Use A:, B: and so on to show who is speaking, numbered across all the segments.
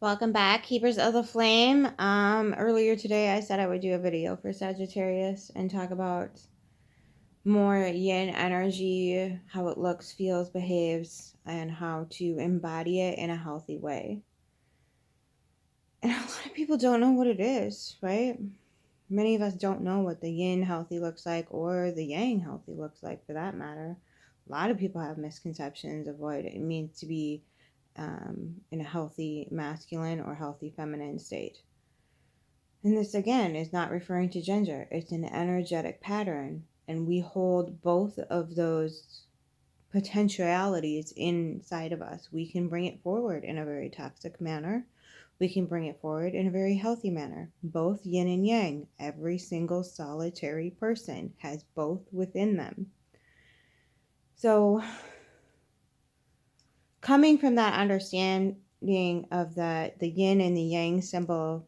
A: Welcome back, Keepers of the Flame. Earlier today I said I would do a video for Sagittarius and talk about more yin energy, how it looks, feels, behaves, and how to embody it in a healthy way. And a lot of people don't know what it is, right? Many of us don't know what the yin healthy looks like or the yang healthy looks like, for that matter. A lot of people have misconceptions of what it means to be in a healthy masculine or healthy feminine state. And this again is not referring to gender, it's an energetic pattern. And we hold both of those potentialities inside of us. We can bring it forward in a very toxic manner. We can bring it forward in a very healthy manner. Both yin and yang. Every single solitary person has both within them. So, coming from that understanding of the yin and the yang symbol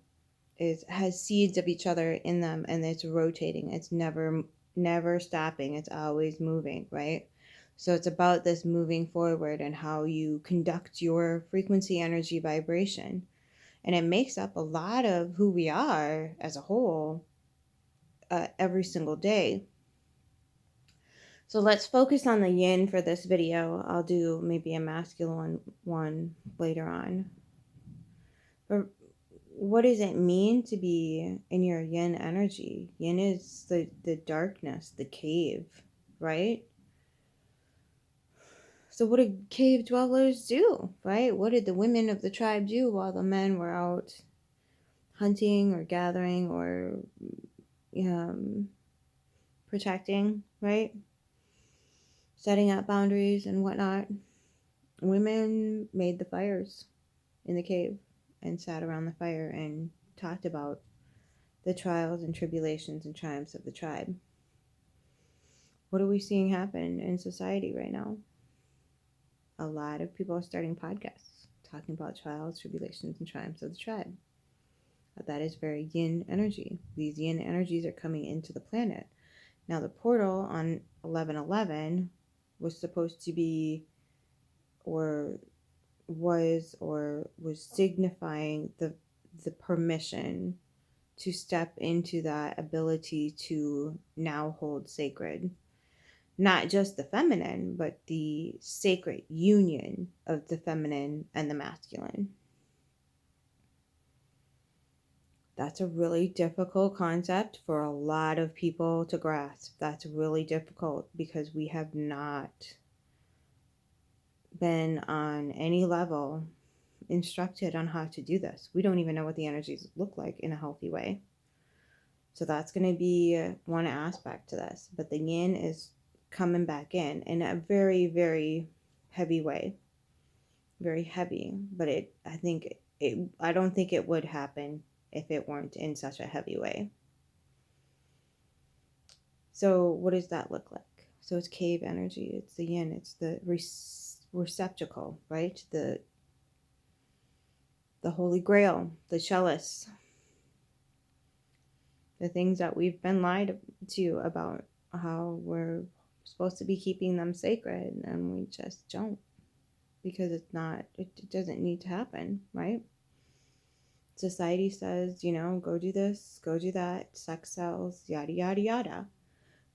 A: has seeds of each other in them, and it's rotating. It's never stopping. It's always moving, right? So it's about this moving forward and how you conduct your frequency, energy, vibration. And it makes up a lot of who we are as a whole every single day. So let's focus on the yin for this video. I'll do maybe a masculine one later on. But what does it mean to be in your yin energy? Yin is the darkness, the cave, right? So what did cave dwellers do, right? What did the women of the tribe do while the men were out hunting or gathering or protecting, right? Setting up boundaries and whatnot. Women made the fires in the cave and sat around the fire and talked about the trials and tribulations and triumphs of the tribe. What are we seeing happen in society right now? A lot of people are starting podcasts talking about trials, tribulations, and triumphs of the tribe. That is very yin energy. These yin energies are coming into the planet. Now, the portal on 11/11 was supposed to be, or was signifying the permission to step into that ability to now hold sacred. Not just the feminine, but the sacred union of the feminine and the masculine. That's a really difficult concept for a lot of people to grasp. That's really difficult because we have not been on any level instructed on how to do this. We don't even know what the energies look like in a healthy way. So that's going to be one aspect to this. But the yin is coming back in a very, very heavy way. Very heavy. But I don't think it would happen if it weren't in such a heavy way. So what does that look like? So it's cave energy. It's the yin. It's the receptacle, right? The Holy Grail, the chalice, the things that we've been lied to about how we're supposed to be keeping them sacred, and we just don't, because it doesn't need to happen, right? Society says, go do this, go do that, sex sells, yada, yada, yada.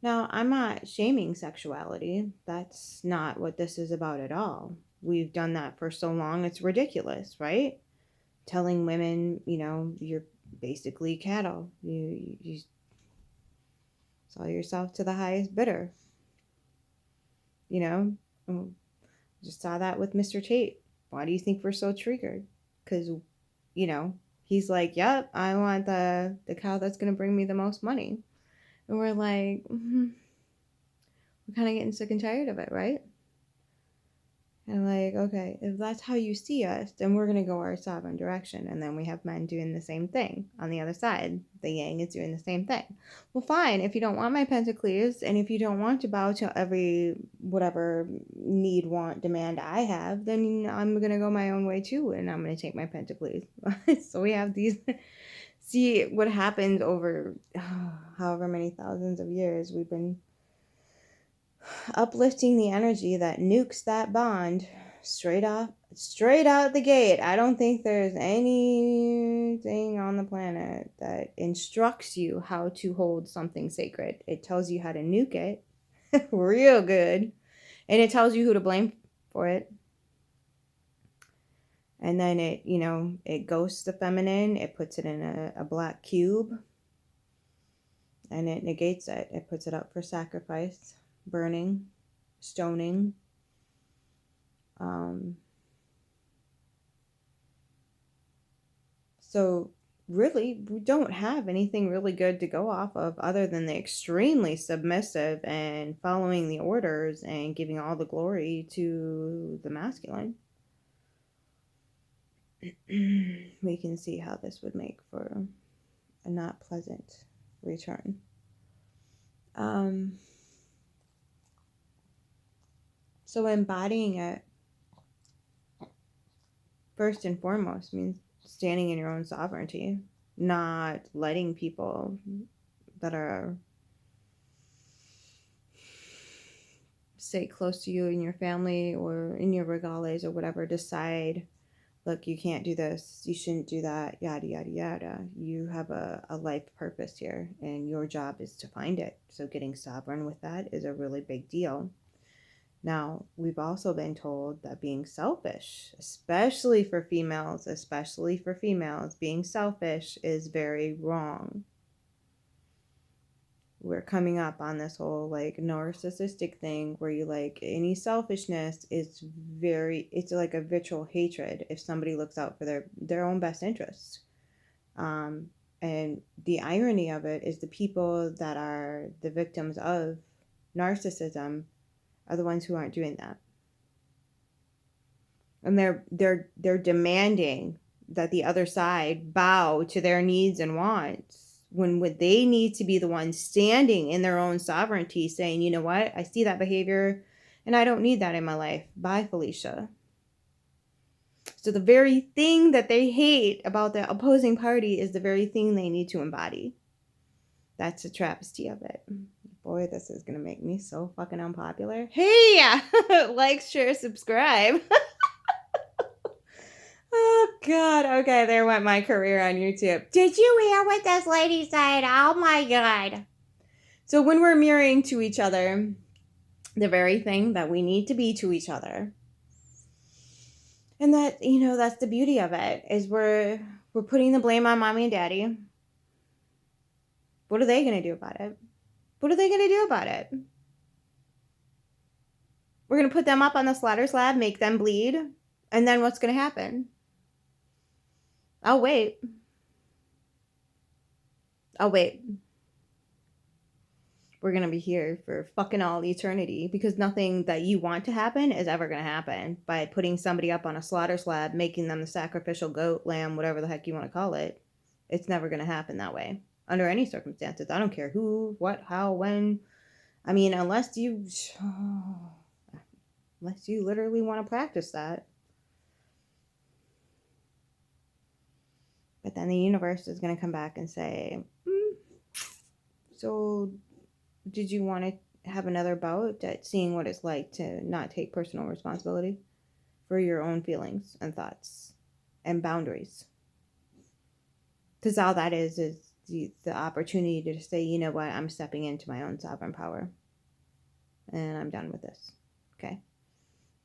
A: Now, I'm not shaming sexuality. That's not what this is about at all. We've done that for so long, it's ridiculous, right? Telling women, you're basically cattle. You sell yourself to the highest bidder. Just saw that with Mr. Tate. Why do you think we're so triggered? Because, he's like, yep, I want the cow that's going to bring me the most money. And we're like, we're kind of getting sick and tired of it, right? And like, okay, if that's how you see us, then we're going to go our sovereign direction. And then we have men doing the same thing on the other side. The yang is doing the same thing. Well, fine. If you don't want my pentacles, and if you don't want to bow to every whatever need, want, demand I have, then I'm going to go my own way too. And I'm going to take my pentacles. So we have these. See what happens over however many thousands of years we've been uplifting the energy that nukes that bond straight off straight out the gate, I don't think there's anything on the planet that instructs you how to hold something sacred. It tells you how to nuke it real good, and it tells you who to blame for it. And then it, it ghosts the feminine, it puts it in a black cube, and it negates it. It puts it up for sacrifice, burning, stoning. So really, we don't have anything really good to go off of other than the extremely submissive and following the orders and giving all the glory to the masculine. We can see how this would make for a not pleasant return. So embodying it, first and foremost, means standing in your own sovereignty, not letting people that are, say, close to you in your family or in your regales or whatever, decide, look, you can't do this, you shouldn't do that, yada, yada, yada. You have a life purpose here, and your job is to find it. So getting sovereign with that is a really big deal. Now, we've also been told that being selfish, especially for females, being selfish is very wrong. We're coming up on this whole like narcissistic thing where you like any selfishness is it's like a vitriol hatred if somebody looks out for their own best interests. And the irony of it is the people that are the victims of narcissism are the ones who aren't doing that. And they're demanding that the other side bow to their needs and wants when they need to be the ones standing in their own sovereignty saying, you know what, I see that behavior and I don't need that in my life. Bye, Felicia. So the very thing that they hate about the opposing party is the very thing they need to embody. That's a travesty of it. Boy, this is going to make me so fucking unpopular. Hey, like, share, subscribe. Oh, God. Okay, there went my career on YouTube. Did you hear what this lady said? Oh, my God. So when we're mirroring to each other, the very thing that we need to be to each other, and that, that's the beauty of it, is we're putting the blame on mommy and daddy. What are they going to do about it? What are they going to do about it? We're going to put them up on the slaughter slab, make them bleed, and then what's going to happen? I'll wait. We're going to be here for fucking all eternity because nothing that you want to happen is ever going to happen by putting somebody up on a slaughter slab, making them the sacrificial goat, lamb, whatever the heck you want to call it. It's never going to happen that way under any circumstances. I don't care who, what, how, when. I mean, unless you literally want to practice that. But then the universe is going to come back and say, so did you want to have another bout at seeing what it's like to not take personal responsibility for your own feelings and thoughts and boundaries? Because all that is the opportunity to say, you know what, I'm stepping into my own sovereign power. And I'm done with this. Okay?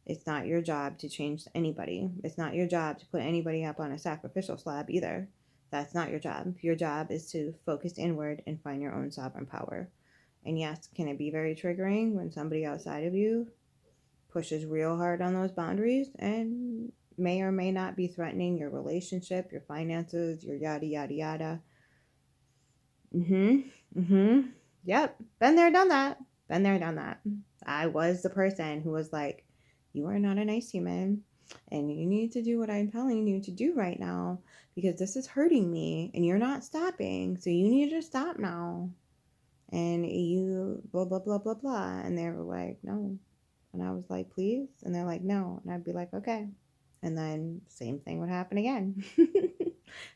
A: It's not your job to change anybody. It's not your job to put anybody up on a sacrificial slab either. That's not your job. Your job is to focus inward and find your own sovereign power. And yes, can it be very triggering when somebody outside of you pushes real hard on those boundaries and may or may not be threatening your relationship, your finances, your yada, yada, yada. Yep. Been there, done that. I was the person who was like, you are not a nice human and you need to do what I'm telling you to do right now because this is hurting me and you're not stopping. So you need to stop now. And you blah, blah, blah, blah, blah. And they were like, no. And I was like, please? And they're like, no. And I'd be like, okay. And then same thing would happen again.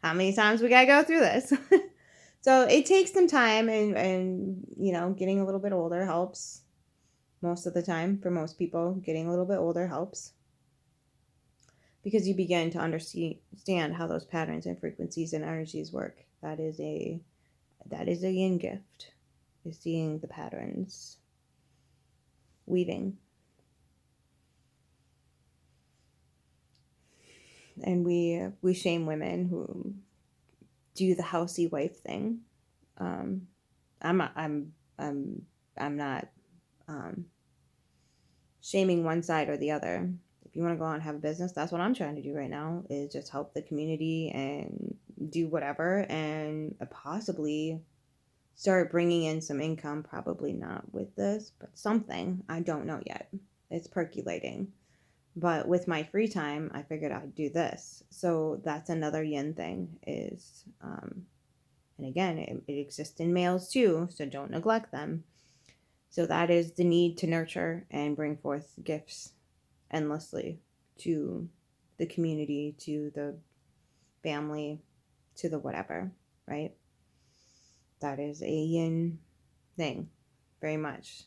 A: How many times we got to go through this? So it takes some time and, getting a little bit older helps. Most of the time, for most people, getting a little bit older helps. because you begin to understand how those patterns and frequencies and energies work. That is a yin gift, is seeing the patterns weaving. And we shame women who do the housey wife thing. Um, I'm I'm not shaming one side or the other. If you want to go out and have a business, that's what I'm trying to do right now, is just help the community and do whatever, and possibly start bringing in some income. Probably not with this, but something. I don't know yet. It's percolating. But with my free time, I figured I'd do this. So that's another yin thing is, and again, it exists in males too, so don't neglect them. So that is the need to nurture and bring forth gifts endlessly to the community, to the family, to the whatever, right? That is a yin thing, very much.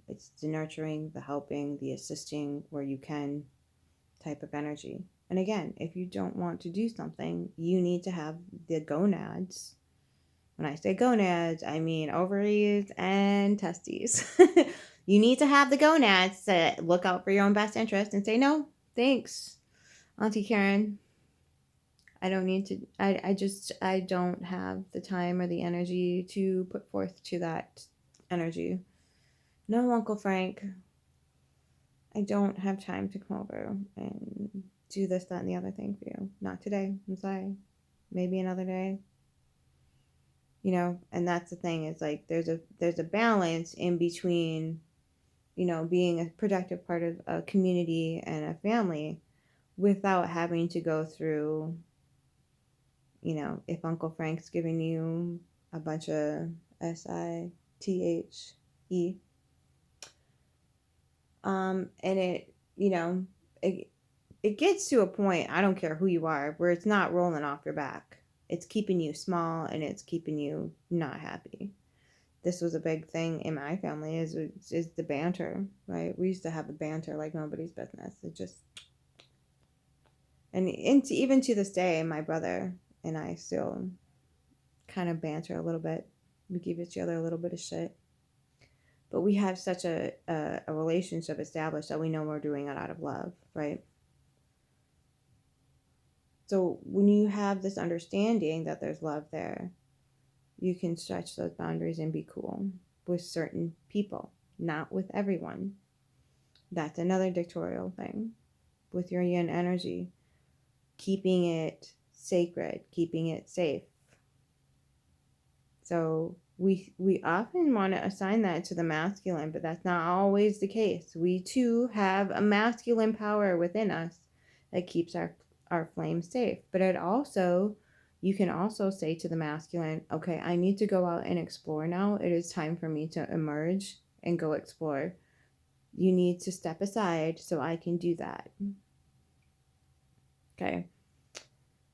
A: It's the nurturing, the helping, the assisting where you can type of energy. And again, if you don't want to do something, you need to have the gonads. When I say gonads, I mean ovaries and testes. You need to have the gonads to look out for your own best interest and say, no, thanks, Auntie Karen. I don't need to, I don't have the time or the energy to put forth to that energy. No, Uncle Frank, I don't have time to come over and do this, that, and the other thing for you. Not today. I'm sorry. Maybe another day. You know, and that's the thing, is like there's a balance in between, you know, being a productive part of a community and a family without having to go through, you know, if Uncle Frank's giving you a bunch of SITHE, and it, you know, it gets to a point, I don't care who you are, where it's not rolling off your back. It's keeping you small and it's keeping you not happy. This was a big thing in my family, is the banter, right? We used to have a banter like nobody's business. It just, and even to this day, my brother and I still kind of banter a little bit. We give each other a little bit of shit. But we have such a relationship established that we know we're doing it out of love, right? So when you have this understanding that there's love there, you can stretch those boundaries and be cool with certain people, not with everyone. That's another dictatorial thing with your yin energy, keeping it sacred, keeping it safe. So we often want to assign that to the masculine, but that's not always the case. We too have a masculine power within us that keeps our flame safe. But it also, you can also say to the masculine, okay, I need to go out and explore now. It is time for me to emerge and go explore. You need to step aside so I can do that. Okay.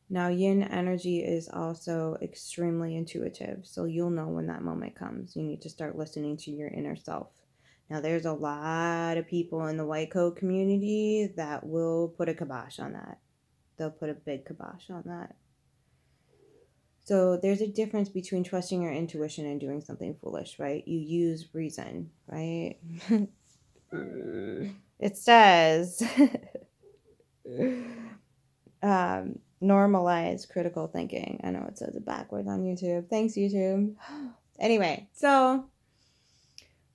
A: Now, yin energy is also extremely intuitive, so you'll know when that moment comes. You need to start listening to your inner self. Now, there's a lot of people in the white coat community that will put a kibosh on that. They'll put a big kibosh on that. So there's a difference between trusting your intuition and doing something foolish, right? You use reason, right? It says normalize critical thinking. I know it says it backwards on YouTube. Thanks, YouTube. Anyway, so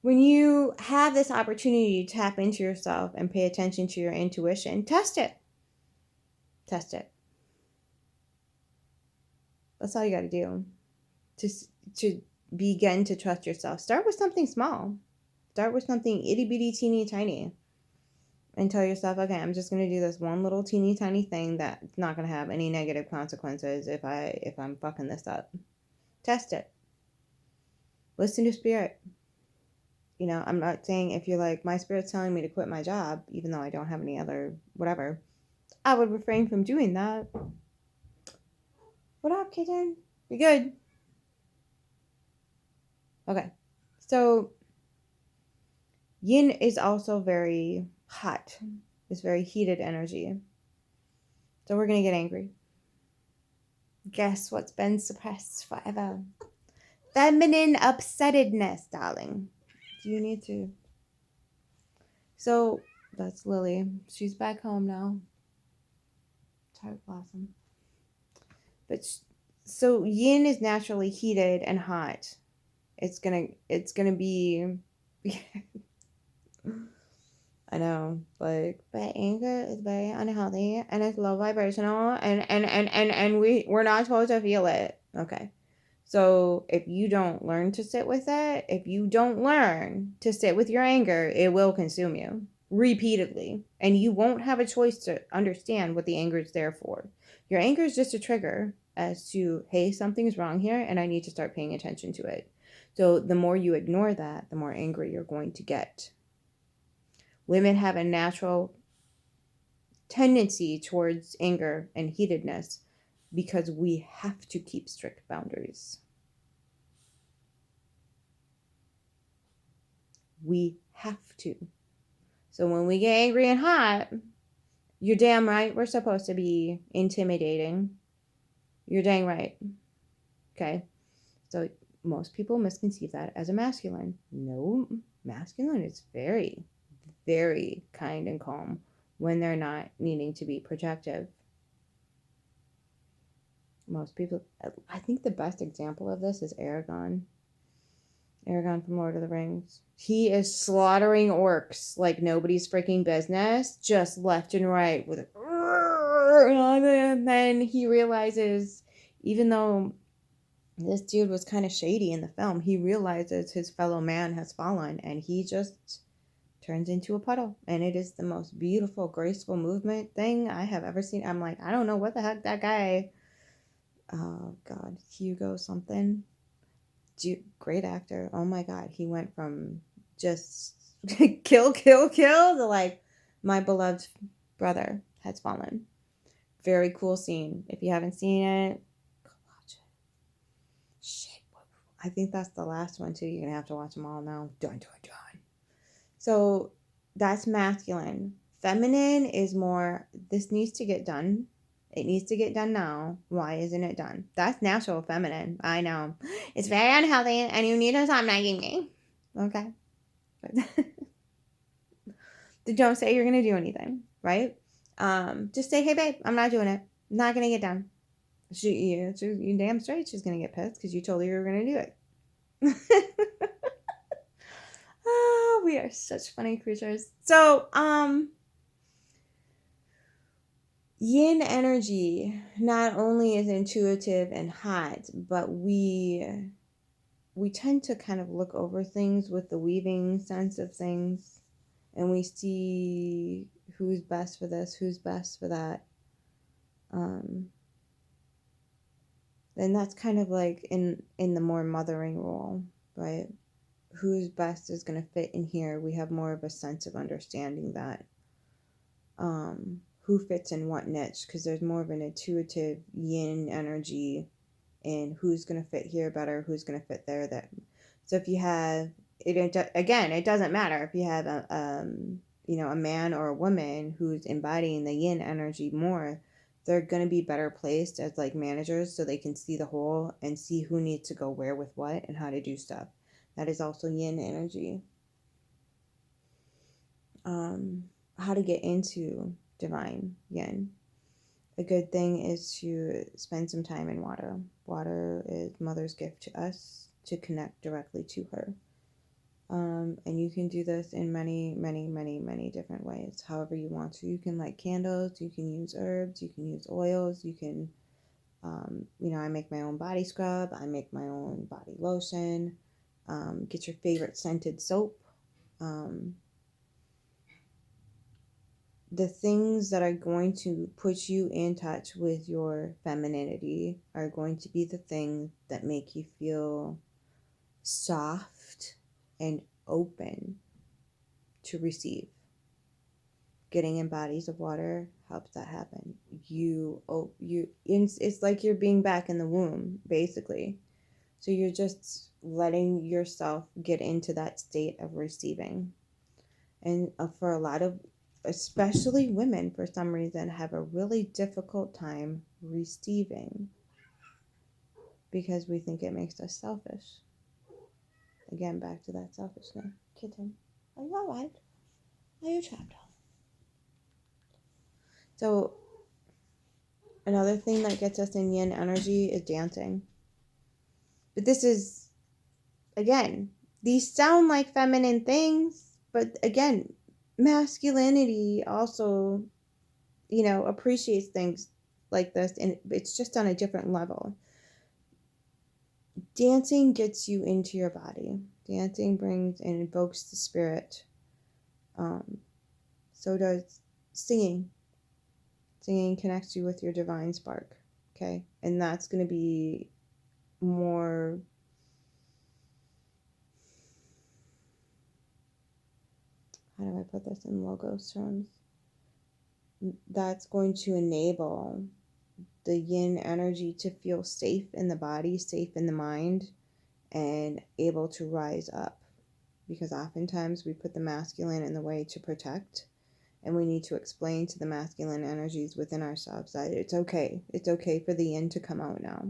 A: when you have this opportunity to tap into yourself and pay attention to your intuition, test it. Test it. That's all you got to do to begin to trust yourself. Start with something small. Start with something itty bitty teeny tiny. And tell yourself, okay, I'm just going to do this one little teeny tiny thing that's not going to have any negative consequences if I'm fucking this up. Test it. Listen to spirit. You know, I'm not saying, if you're like, my spirit's telling me to quit my job, even though I don't have any other whatever, I would refrain from doing that. What up, kitten? You good? Okay. So yin is also very hot, It's very heated energy. So we're going to get angry. Guess what's been suppressed forever? Feminine upsettedness, darling. You need to. So that's Lily. She's back home now. Tart Blossom. But so yin is naturally heated and hot. It's gonna be I know, like, but anger is very unhealthy and it's low vibrational and we're not supposed to feel it. Okay. So if you don't learn to sit with it, if you don't learn to sit with your anger, it will consume you repeatedly. And you won't have a choice to understand what the anger is there for. Your anger is just a trigger as to, hey, something's wrong here and I need to start paying attention to it. So the more you ignore that, the more angry you're going to get. Women have a natural tendency towards anger and heatedness because we have to keep strict boundaries. We have to. So when we get angry and hot, you're damn right we're supposed to be intimidating. You're dang right. Okay? So most people misconceive that as a masculine. No, masculine is very, very kind and calm when they're not needing to be protective. Most people, I think the best example of this is Aragorn. Aragorn from Lord of the Rings. He is slaughtering orcs like nobody's freaking business, just left and right with it. And then he realizes, even though this dude was kind of shady in the film, he realizes his fellow man has fallen and he just turns into a puddle. And it is the most beautiful, graceful movement thing I have ever seen. I'm like, I don't know what the heck that guy, oh God, Hugo something. Great actor. Oh my God. He went from just kill to like, my beloved brother has fallen. Very cool scene. If you haven't seen it, go watch it. Shit. I think that's the last one too. You're going to have to watch them all now. Dun. So that's masculine. Feminine is more, this needs to get done. It needs to get done now. Why isn't it done? That's natural feminine. I know. It's very unhealthy and you need to stop nagging me. Okay? Don't say you're going to do anything, right? Just say, hey, babe, I'm not doing it. I'm not going to get done. You damn straight she's going to get pissed because you told her you were going to do it. Oh, we are such funny creatures. So, yin energy not only is intuitive and hot, but we tend to kind of look over things with the weaving sense of things, and we see who's best for this, who's best for that. And that's kind of like in the more mothering role, right? Who's best is going to fit in here. We have more of a sense of understanding that. Who fits in what niche, because there's more of an intuitive yin energy in who's going to fit here better, who's going to fit there. So if you have again, it doesn't matter if you have a man or a woman who's embodying the yin energy more, they're going to be better placed as like managers, so they can see the whole and see who needs to go where with what and how to do stuff. That is also yin energy. How to get into divine yin. A good thing is to spend some time in water. Water is Mother's gift to us to connect directly to her. And you can do this in many, many, many, many different ways, however you want to. You can light candles, you can use herbs, you can use oils, you can, I make my own body scrub, I make my own body lotion. Get your favorite scented soap. The things that are going to put you in touch with your femininity are going to be the things that make you feel soft and open to receive. Getting in bodies of water helps that happen. It's like you're being back in the womb, basically. So you're just letting yourself get into that state of receiving. And for a lot of especially women for some reason, have a really difficult time receiving because we think it makes us selfish. Again, back to that selfishness. Kitten, are you alright? Are you trapped? So, another thing that gets us in yin energy is dancing. But this is, again, these sound like feminine things, but again, masculinity also, appreciates things like this, and it's just on a different level. Dancing gets you into your body. Dancing brings and invokes the spirit. So does singing. Singing connects you with your divine spark. Okay? And that's going to be more. How do I put this in logos terms? That's going to enable the yin energy to feel safe in the body, safe in the mind, and able to rise up. Because oftentimes we put the masculine in the way to protect, and we need to explain to the masculine energies within ourselves that it's okay. It's okay for the yin to come out now.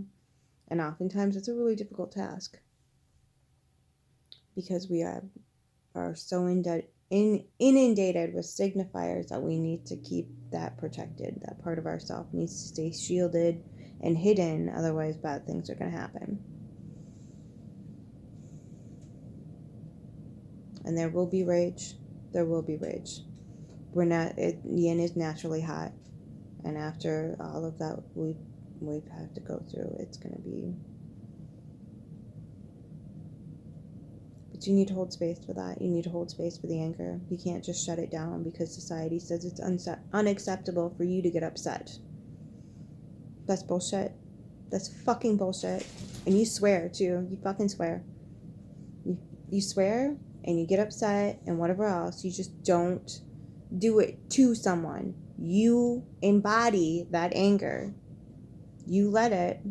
A: And oftentimes it's a really difficult task because we are so inundated with signifiers that we need to keep that protected. That part of ourself needs to stay shielded and hidden, otherwise bad things are going to happen. And there will be rage. There will be rage. Yin is naturally hot, and after all of that we have to go through, it's going to be. But you need to hold space for that. You need to hold space for the anger. You can't just shut it down because society says it's unacceptable for you to get upset. That's bullshit. That's fucking bullshit. And you swear too. You fucking swear. You swear and you get upset and whatever else. You just don't do it to someone. You embody that anger. You let it.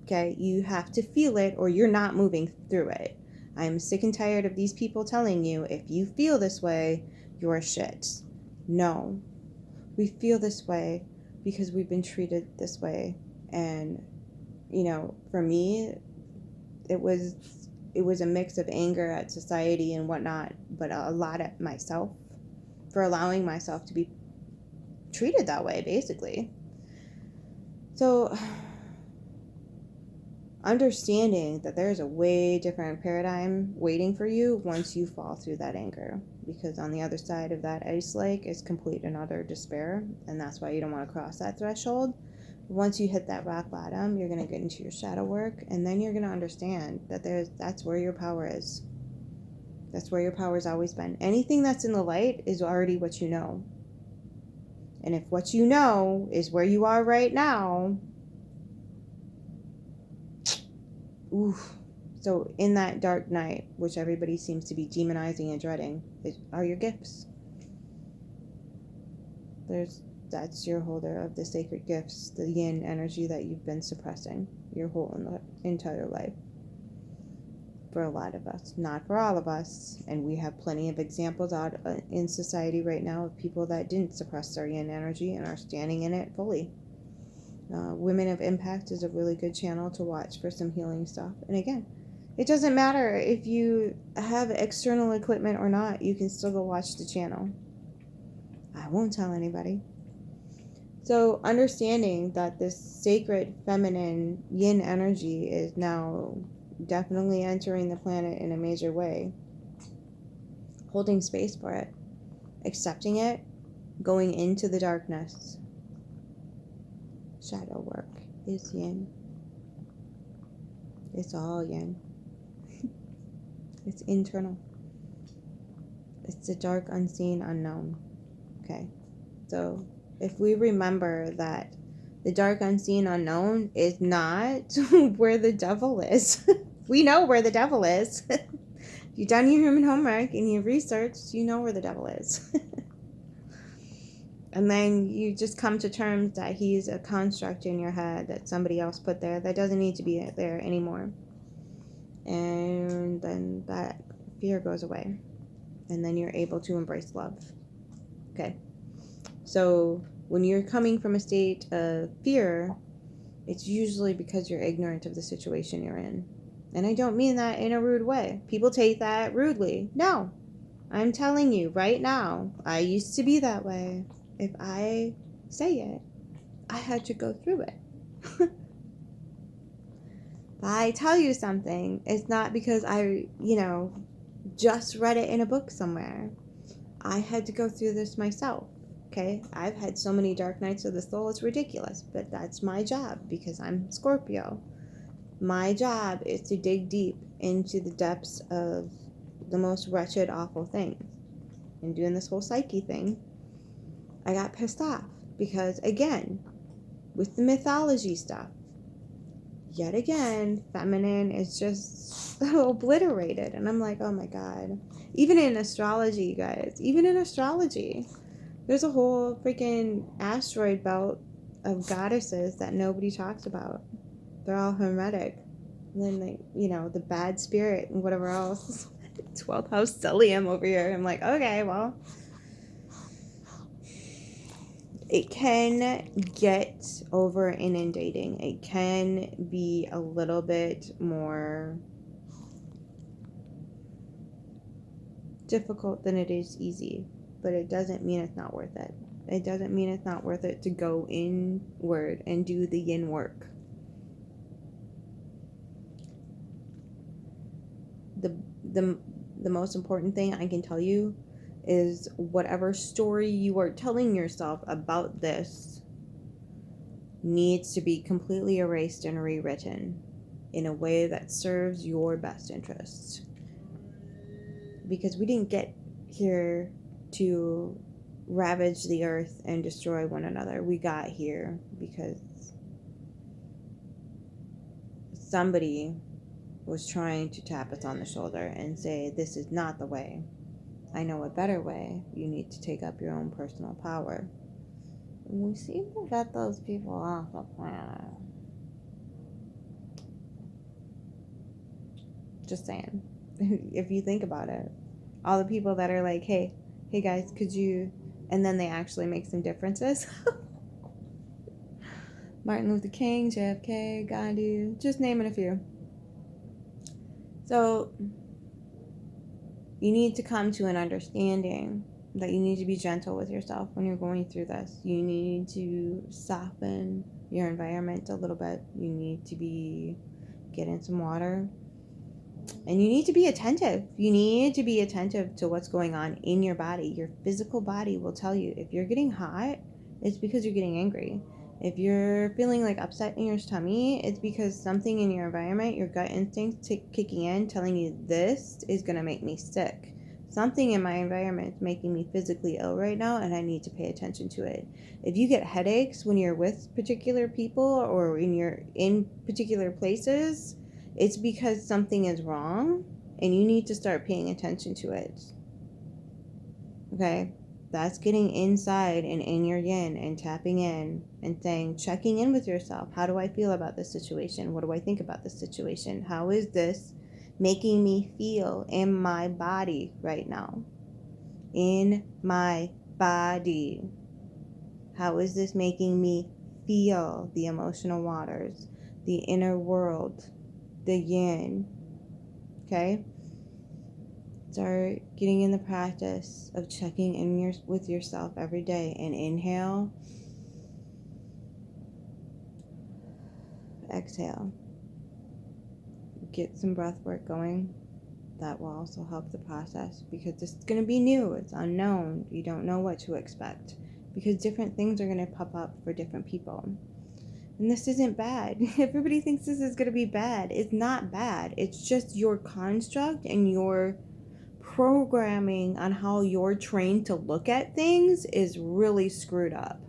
A: Okay? You have to feel it or you're not moving through it. I'm sick and tired of these people telling you if you feel this way, you're shit. No. We feel this way because we've been treated this way. And, for me, it was a mix of anger at society and whatnot, but a lot at myself for allowing myself to be treated that way, basically. So, understanding that there's a way different paradigm waiting for you once you fall through that anger, because on the other side of that ice lake is complete and utter despair, and that's why you don't want to cross that threshold. Once you hit that rock bottom, you're going to get into your shadow work, and then you're going to understand that that's where your power is. That's where your power's always been. Anything that's in the light is already what you know. And if what you know is where you are right now, oof. So in that dark night, which everybody seems to be demonizing and dreading, are your gifts. That's your holder of the sacred gifts, the yin energy that you've been suppressing your whole entire life. For a lot of us, not for all of us, and we have plenty of examples out in society right now of people that didn't suppress their yin energy and are standing in it fully. Women of Impact is a really good channel to watch for some healing stuff. And again, it doesn't matter if you have external equipment or not, you can still go watch the channel. I won't tell anybody. So understanding that this sacred feminine yin energy is now definitely entering the planet in a major way, holding space for it, accepting it, going into the darkness. Shadow work is yin. It's all yin. It's internal. It's the dark, unseen, unknown. Okay, so if we remember that the dark, unseen, unknown is not where the devil is. We know where the devil is. If you've done your human homework and you've researched, you know where the devil is. And then you just come to terms that he's a construct in your head that somebody else put there that doesn't need to be there anymore. And then that fear goes away. And then you're able to embrace love. Okay. So when you're coming from a state of fear, it's usually because you're ignorant of the situation you're in. And I don't mean that in a rude way. People take that rudely. No, I'm telling you right now, I used to be that way. If I say it, I had to go through it. If I tell you something, it's not because I, just read it in a book somewhere. I had to go through this myself. Okay, I've had so many dark nights of the soul, it's ridiculous, but that's my job because I'm Scorpio. My job is to dig deep into the depths of the most wretched, awful things. And doing this whole psyche thing, I got pissed off because, again, with the mythology stuff, yet again, feminine is just obliterated. And I'm like, oh my God. Even in astrology, you guys, even in astrology, there's a whole freaking asteroid belt of goddesses that nobody talks about. They're all hermetic. And then, the bad spirit and whatever else. 12th house stellium over here. I'm like, okay, well, it can get over inundating. It can be a little bit more difficult than it is easy, but it doesn't mean it's not worth it. It doesn't mean it's not worth it to go inward and do the yin work. The most important thing I can tell you is whatever story you are telling yourself about this needs to be completely erased and rewritten in a way that serves your best interests. Because we didn't get here to ravage the earth and destroy one another. We got here because somebody was trying to tap us on the shoulder and say, this is not the way. I know a better way. You need to take up your own personal power. And we seem to get those people off the planet. Just saying. If you think about it, all the people that are like, hey guys, could you, and then they actually make some differences. Martin Luther King, JFK, Gandhi, just naming a few. So you need to come to an understanding that you need to be gentle with yourself when you're going through this. You need to soften your environment a little bit. You need to get in some water. And you need to be attentive. You need to be attentive to what's going on in your body. Your physical body will tell you if you're getting hot, it's because you're getting angry. If you're feeling like upset in your tummy, it's because something in your environment, your gut instinct kicking in, telling you this is going to make me sick. Something in my environment is making me physically ill right now, and I need to pay attention to it. If you get headaches when you're with particular people or in particular places, it's because something is wrong and you need to start paying attention to it. Okay? That's getting inside and in your yin and tapping in and saying, checking in with yourself. How do I feel about this situation? What do I think about this situation? How is this making me feel in my body right now? In my body. How is this making me feel the emotional waters, the inner world, the yin? Okay? Start getting in the practice of checking in with yourself every day. And inhale, exhale. Get some breath work going. That will also help the process because this is going to be new. It's unknown. You don't know what to expect because different things are going to pop up for different people. And this isn't bad. Everybody thinks this is going to be bad. It's not bad. It's just your construct and your programming on how you're trained to look at things is really screwed up.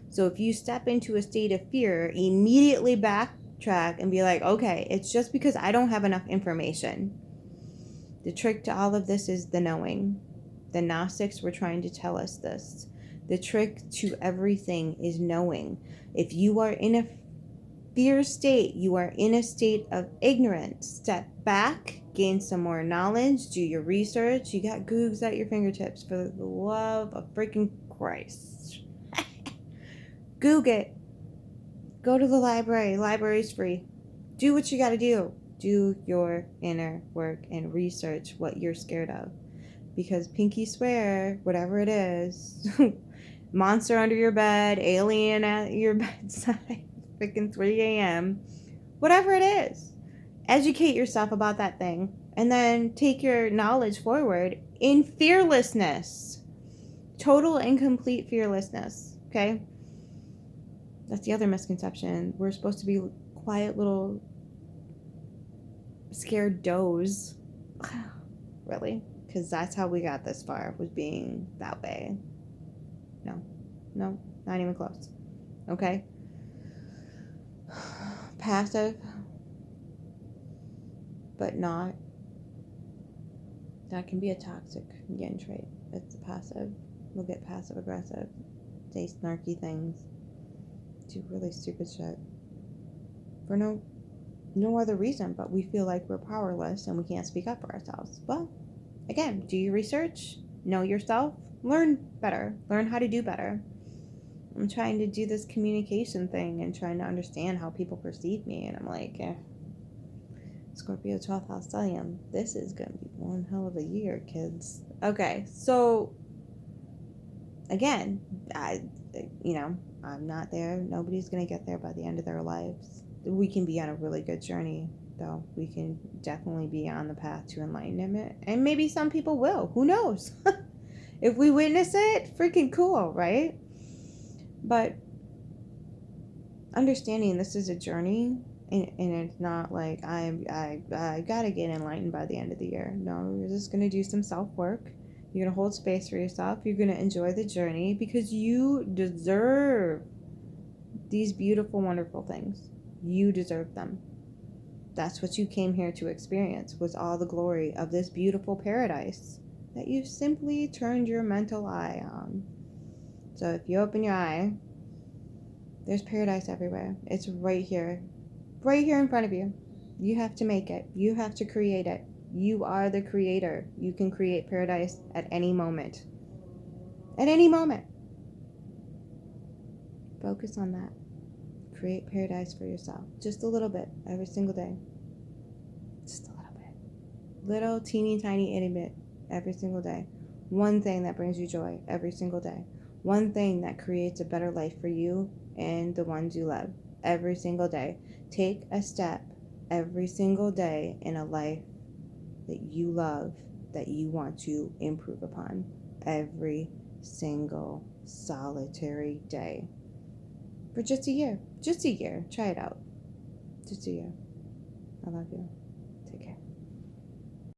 A: So if you step into a state of fear, immediately backtrack and be like, okay, it's just because I don't have enough information. The trick to all of this is the knowing. The Gnostics were trying to tell us this. The trick to everything is knowing. If you are in a fear state, you are in a state of ignorance. Step back, gain some more knowledge, do your research. You got Googs at your fingertips, for the love of freaking Christ. Google it. Go to the library. Library's free. Do what you got to do. Do your inner work and research what you're scared of. Because pinky swear, whatever it is, monster under your bed, alien at your bedside, freaking 3 a.m., whatever it is, educate yourself about that thing and then take your knowledge forward in fearlessness. Total and complete fearlessness, okay? That's the other misconception. We're supposed to be quiet little scared does. Really? Because that's how we got this far, was being that way. No, not even close. Okay? Passive, but not. That can be a toxic yin trait. It's passive. We'll get passive aggressive, say snarky things, do really stupid shit for no other reason, but we feel like we're powerless and we can't speak up for ourselves. Well, again, do your research, know yourself, learn better, learn how to do better. I'm trying to do this communication thing and trying to understand how people perceive me, and I'm like, Scorpio 12th house stellium. This is going to be one hell of a year, kids. Okay, so again, I'm not there. Nobody's going to get there by the end of their lives. We can be on a really good journey, though. We can definitely be on the path to enlightenment. And maybe some people will. Who knows? If we witness it, freaking cool, right? But understanding this is a journey, and it's not like I gotta get enlightened by the end of the year. No, you're just going to do some self-work. You're going to hold space for yourself. You're going to enjoy the journey because you deserve these beautiful, wonderful things. You deserve them. That's what you came here to experience, was all the glory of this beautiful paradise that you've simply turned your mental eye on. So if you open your eye, there's paradise everywhere. It's right here in front of you. You have to make it. You have to create it. You are the creator. You can create paradise at any moment. At any moment. Focus on that. Create paradise for yourself. Just a little bit every single day. Just a little bit. Little teeny tiny itty bit every single day. One thing that brings you joy every single day. One thing that creates a better life for you and the ones you love every single day. Take a step every single day in a life that you love, that you want to improve upon every single solitary day. For just a year. Just a year. Try it out. Just a year. I love you. Take care.